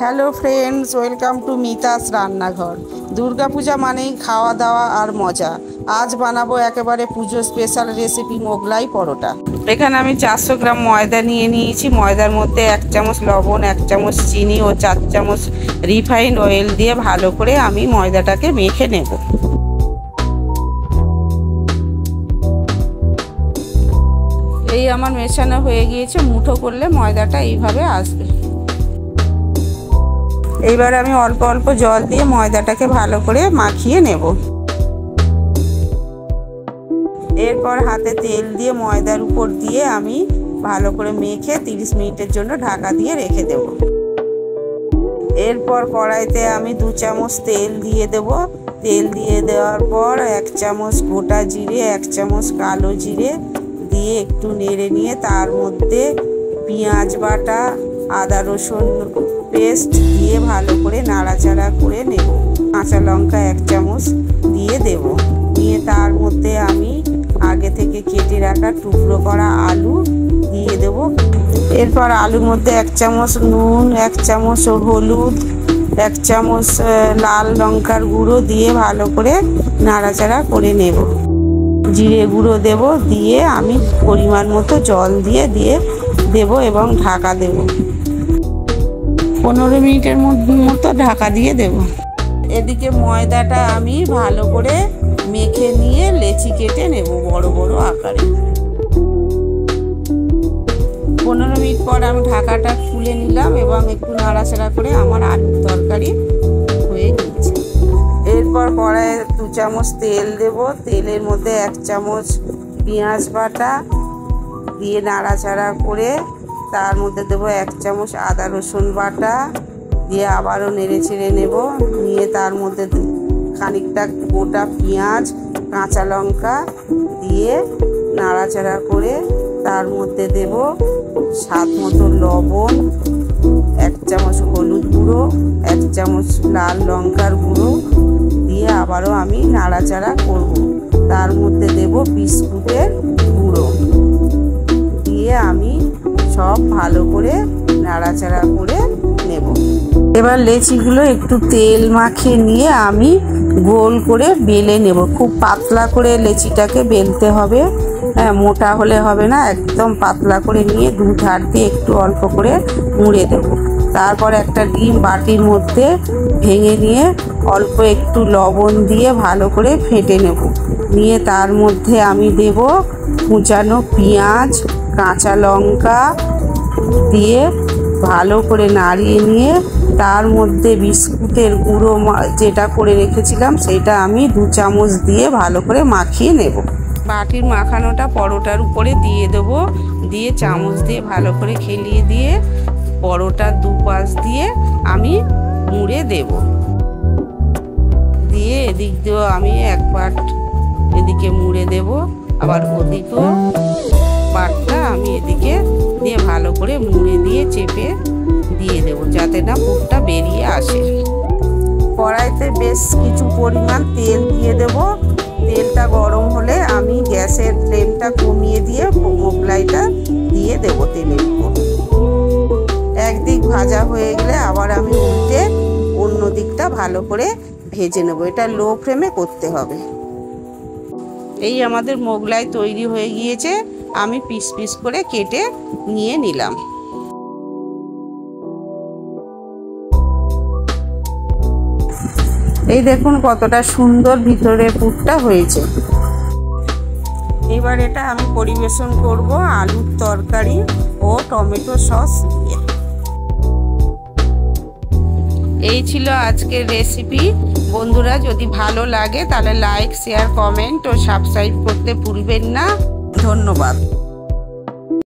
Hello friends, welcome to Mita's রান্নাঘর। দুর্গাপূজা মানেই খাওয়া দাওয়া আর মজা। আজ বানাবো একেবারে পুজো স্পেশাল রেসিপি মোগলাই পরোটা। এখানে আমি 400 গ্রাম ময়দা নিয়ে নিয়েছি। ময়দার মধ্যে 1 চামচ লবণ, 1 চামচ চিনি ও 4 চামচ রিফাইন্ড অয়েল দিয়ে ভালো করে আমি ময়দাটাকে মেখে নেব। এই আমার মেশানো হয়ে গিয়েছে। মুঠো করলে ময়দাটা এইভাবে আসবে। এইবার আমি অল্প অল্প জল দিয়ে ময়দাটাকে ভালো করে মাখিয়ে নেব। এরপর হাতে তেল দিয়ে ময়দার উপর দিয়ে আমি ভালো করে মেখে 30 মিনিটের জন্য ঢাকা দিয়ে রেখে দেব। এরপর কড়াইতে আমি 2 চামচ তেল দিয়ে দেব। তেল দিয়ে দেওয়ার পর 1 চামচ গোটা জিরে, 1 চামচ কালো জিরে দিয়ে একটু নেড়ে নিয়ে তার মধ্যে পেঁয়াজ বাটা, আদা রসুন পেস্ট দিয়ে ভালো করে নাড়াচাড়া করে নেব। কাঁচা লঙ্কা 1 চামচ দিয়ে দেব। দিয়ে তার মধ্যে আমি আগে থেকে কেটে রাখা টুকরো করা আলু দিয়ে দেব। এরপর আলুর মধ্যে 1 চামচ নুন, 1 চামচ হলুদ, 1 চামচ লাল লঙ্কার গুঁড়ো দিয়ে ভালো করে নাড়াচাড়া করে নেব। জিরে গুঁড়ো দেব, দিয়ে আমি পরিমাণ মতো জল দিয়ে দেব এবং ঢাকা দেব। 15 মিনিটের মতো ঢাকা দিয়ে দেব। এদিকে ময়দাটা আমি ভালো করে মেখে নিয়ে লেচি কেটে নেব বড় বড় আকারে। 15 মিনিট পর আমি ঢাকাটা খুলে নিলাম এবং একটু নাড়াচাড়া করে আমার আলুর তরকারি হয়ে গিয়েছে। এরপর কড়াইয়ে 2 চামচ তেল দেব। তেলের মধ্যে 1 চামচ পেঁয়াজ বাটা দিয়ে নাড়াচাড়া করে তার মধ্যে দেবো 1 চামচ আদা রসুন বাটা দিয়ে আবারও নেড়ে চেড়ে নেব। নিয়ে তার মধ্যে খানিকটা গোটা পেঁয়াজ, কাঁচা লঙ্কা দিয়ে নাড়াচাড়া করে তার মধ্যে দেব স্বাদ মতো লবণ, 1 চামচ হলুদ গুঁড়ো, 1 চামচ লাল লঙ্কার গুঁড়ো দিয়ে আবারও আমি নাড়াচাড়া করব। তার মধ্যে দেব বিস্কুটের গুঁড়ো দিয়ে আমি সব ভালো করে নাড়াচাড়া করে নেব। এবার লেচিগুলো একটু তেল মাখিয়ে নিয়ে আমি গোল করে বেলে নেব। খুব পাতলা করে লেচিটাকে বেলতে হবে, মোটা হলে হবে না। একদম পাতলা করে নিয়ে 2 ধার দিয়ে একটু অল্প করে মুড়ে দেব। তারপর একটা ডিম বাটির মধ্যে ভেঙে নিয়ে অল্প একটু লবণ দিয়ে ভালো করে ফেটে নেব। নিয়ে তার মধ্যে আমি দেব কুচানো পেঁয়াজ, কাঁচা লঙ্কা দিয়ে ভালো করে নাড়িয়ে নিয়ে তার মধ্যে বিস্কুটের গুঁড়ো যেটা করে রেখেছিলাম সেটা আমি 2 চামচ দিয়ে ভালো করে মাখিয়ে নেব। বাটির মাখানোটা পরোটার উপরে দিয়ে দেবো। দিয়ে চামচ দিয়ে ভালো করে খেলিয়ে দিয়ে পরোটার 2 পাশ দিয়ে আমি মুড়ে দেব। দিয়ে এদিক দিয়েও আমি 1 পাট এদিকে মুড়ে দেব, আবার ওদিকেও পাটটা আমি এদিকে দিয়ে ভালো করে মুড়ে দিয়ে চেপে দিয়ে দেব যাতে না পুরটা বেরিয়ে আসে। কড়াইতে বেশ কিছু পরিমাণ তেল দিয়ে দেব। তেলটা গরম হলে আমি গ্যাসের ফ্লেমটা কমিয়ে দিয়ে মোগলাইটা দিয়ে দেব তেলের উপর। একদিক ভাজা হয়ে গেলে আবার আমি উল্টে অন্য দিকটা ভালো করে ভেজে নেব। এটা লো ফ্লেমে করতে হবে। এই আমাদের মোগলাই তৈরি হয়ে গিয়েছে। আমি পিস পিস করে কেটে নিয়ে নিলাম। এই দেখুন কতটা সুন্দর ভিতরের পুরটা হয়েছে। এবার এটা আমি পরিবেশন করব আলুর তরকারি ও টমেটো সস দিয়ে। এই ছিল আজকের রেসিপি। বন্ধুরা, যদি ভালো লাগে তাহলে লাইক, শেয়ার, কমেন্ট ও সাবস্ক্রাইব করতে ভুলবেন না। ধন্যবাদ।